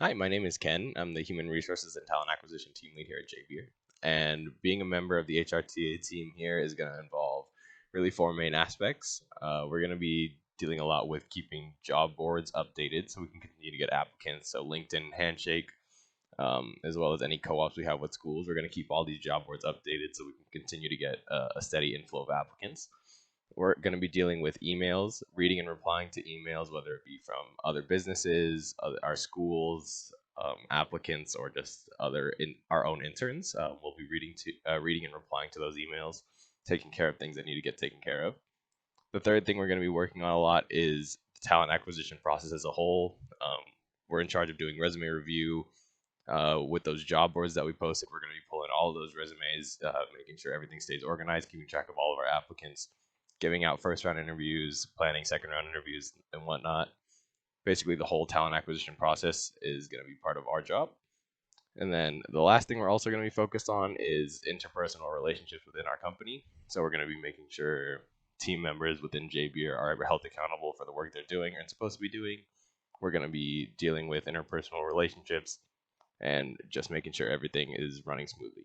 Hi, my name is Ken. I'm the Human Resources and Talent Acquisition Team Lead here at JBIER. And being a member of the HRTA team here is going to involve really four main aspects. We're going to be dealing a lot with keeping job boards updated so we can continue to get applicants. So LinkedIn, Handshake, as well as any co-ops we have with schools. We're going to keep all these job boards updated so we can continue to get a steady inflow of applicants. We're going to be dealing with emails, reading and replying to emails, whether it be from other businesses, our schools, applicants, or just our own interns. We'll be reading and replying to those emails, taking care of things that need to get taken care of. The third thing we're going to be working on a lot is the talent acquisition process as a whole. We're in charge of doing resume review. With those job boards that we posted, we're going to be pulling all of those resumes, making sure everything stays organized, keeping track of all of our applicants, giving out first round interviews, planning second round interviews, and whatnot. Basically, the whole talent acquisition process is going to be part of our job. And then the last thing we're also going to be focused on is interpersonal relationships within our company. So we're going to be making sure team members within JBIER are held accountable for the work they're doing and supposed to be doing. We're going to be dealing with interpersonal relationships and just making sure everything is running smoothly.